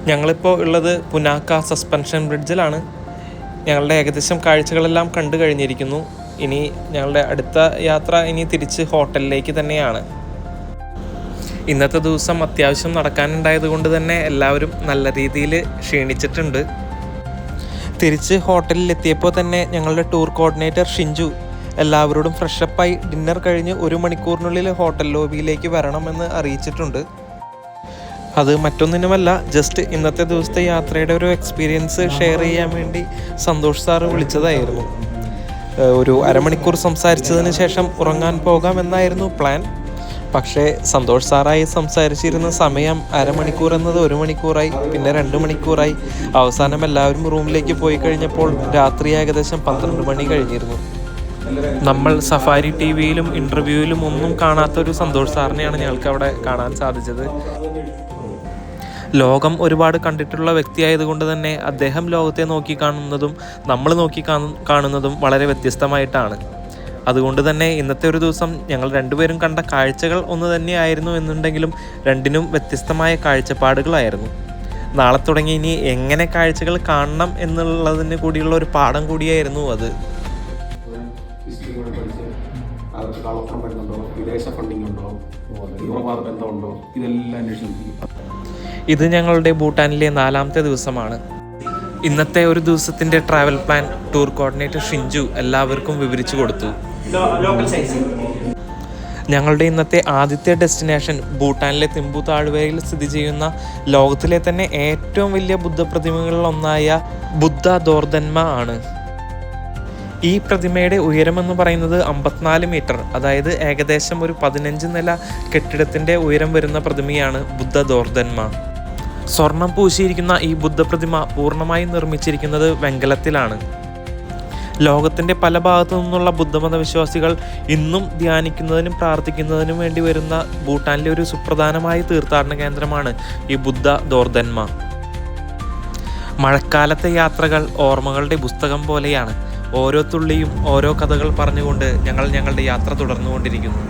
ഞങ്ങളിപ്പോൾ ഉള്ളത് പുനാക്ക സസ്പെൻഷൻ ബ്രിഡ്ജിലാണ്. ഞങ്ങളുടെ ഏകദേശം കാഴ്ചകളെല്ലാം കണ്ടു കഴിഞ്ഞിരിക്കുന്നു. ഇനി ഞങ്ങളുടെ അടുത്ത യാത്ര ഇനി തിരിച്ച് ഹോട്ടലിലേക്ക് തന്നെയാണ്. ഇന്നത്തെ ദിവസം അത്യാവശ്യം നടക്കാനുണ്ടായത് കൊണ്ട് തന്നെ എല്ലാവരും നല്ല രീതിയിൽ ക്ഷീണിച്ചിട്ടുണ്ട്. തിരിച്ച് ഹോട്ടലിലെത്തിയപ്പോൾ തന്നെ ഞങ്ങളുടെ ടൂർ കോർഡിനേറ്റർ ഷിഞ്ചു എല്ലാവരോടും ഫ്രഷപ്പായി ഡിന്നർ കഴിഞ്ഞ് 1 മണിക്കൂറിനുള്ളിൽ ഹോട്ടൽ ലോബിയിലേക്ക് വരണമെന്ന് അറിയിച്ചിട്ടുണ്ട്. അത് മറ്റൊന്നിനുമല്ല, ജസ്റ്റ് ഇന്നത്തെ ദിവസത്തെ യാത്രയുടെ ഒരു എക്സ്പീരിയൻസ് ഷെയർ ചെയ്യാൻ വേണ്ടി സന്തോഷ് സാറ് വിളിച്ചതായിരുന്നു. ഒരു അരമണിക്കൂർ സംസാരിച്ചതിന് ശേഷം ഉറങ്ങാൻ പോകാമെന്നായിരുന്നു പ്ലാൻ. പക്ഷേ സന്തോഷ് സാറായി സംസാരിച്ചിരുന്ന സമയം അരമണിക്കൂർ എന്നത് 1 മണിക്കൂറായി, പിന്നെ 2 മണിക്കൂറായി. അവസാനം എല്ലാവരും റൂമിലേക്ക് പോയി കഴിഞ്ഞപ്പോൾ രാത്രി ഏകദേശം 12 മണി കഴിഞ്ഞിരുന്നു. നമ്മൾ സഫാരി ടി വിയിലും ഇൻ്റർവ്യൂവിലും ഒന്നും കാണാത്തൊരു സന്തോഷ് സാറിനെയാണ് ഞങ്ങൾക്ക് അവിടെ കാണാൻ സാധിച്ചത്. ലോകം ഒരുപാട് കണ്ടിട്ടുള്ള വ്യക്തിയായതുകൊണ്ട് തന്നെ അദ്ദേഹം ലോകത്തെ നോക്കി കാണുന്നതും നമ്മൾ നോക്കി കാണുന്നതും വളരെ വ്യത്യസ്തമായിട്ടാണ്. അതുകൊണ്ട് തന്നെ ഇന്നത്തെ ഒരു ദിവസം ഞങ്ങൾ രണ്ടുപേരും കണ്ട കാഴ്ചകൾ ഒന്ന് തന്നെയായിരുന്നു എന്നുണ്ടെങ്കിലും രണ്ടിനും വ്യത്യസ്തമായ കാഴ്ചപ്പാടുകളായിരുന്നു. നാളെ തുടങ്ങി ഇനി എങ്ങനെ കാഴ്ചകൾ കാണണം എന്നുള്ളതിന് കൂടിയുള്ള ഒരു പാഠം കൂടിയായിരുന്നു അത്. ഇത് ഞങ്ങളുടെ ഭൂട്ടാനിലെ 4ാമത്തെ ദിവസമാണ്. ഇന്നത്തെ ഒരു ദിവസത്തിൻ്റെ travel plan tour coordinator Shinju എല്ലാവർക്കും വിവരിച്ചു കൊടുത്തു. ഞങ്ങളുടെ ഇന്നത്തെ ആദ്യത്തെ ഡെസ്റ്റിനേഷൻ ഭൂട്ടാനിലെ തിമ്പു താഴ്വരയിൽ സ്ഥിതി ചെയ്യുന്ന ലോകത്തിലെ തന്നെ ഏറ്റവും വലിയ ബുദ്ധപ്രതിമകളിലൊന്നായ ബുദ്ധ ദോർദന്മ ആണ്. ഈ പ്രതിമയുടെ ഉയരമെന്ന് പറയുന്നത് 54 മീറ്റർ, അതായത് ഏകദേശം ഒരു 15 നില കെട്ടിടത്തിൻ്റെ ഉയരം വരുന്ന പ്രതിമയാണ് ബുദ്ധ ദോർദന്മ. സ്വർണം പൂശിയിരിക്കുന്ന ഈ ബുദ്ധപ്രതിമ പൂർണ്ണമായും നിർമ്മിച്ചിരിക്കുന്നത് വെങ്കലത്തിലാണ്. ലോകത്തിൻ്റെ പല ഭാഗത്തു നിന്നുള്ള ബുദ്ധമത വിശ്വാസികൾ ഇന്നും ധ്യാനിക്കുന്നതിനും പ്രാർത്ഥിക്കുന്നതിനും വേണ്ടി വരുന്ന ഭൂട്ടാനിലെ ഒരു സുപ്രധാനമായ തീർത്ഥാടന കേന്ദ്രമാണ് ഈ ബുദ്ധ ദോർദന്മ. മഴക്കാലത്തെ യാത്രകൾ ഓർമ്മകളുടെ പുസ്തകം പോലെയാണ്. ഓരോ തുള്ളിയും ഓരോ കഥകൾ പറഞ്ഞുകൊണ്ട് ഞങ്ങൾ ഞങ്ങളുടെ യാത്ര തുടർന്നുകൊണ്ടിരിക്കുന്നു.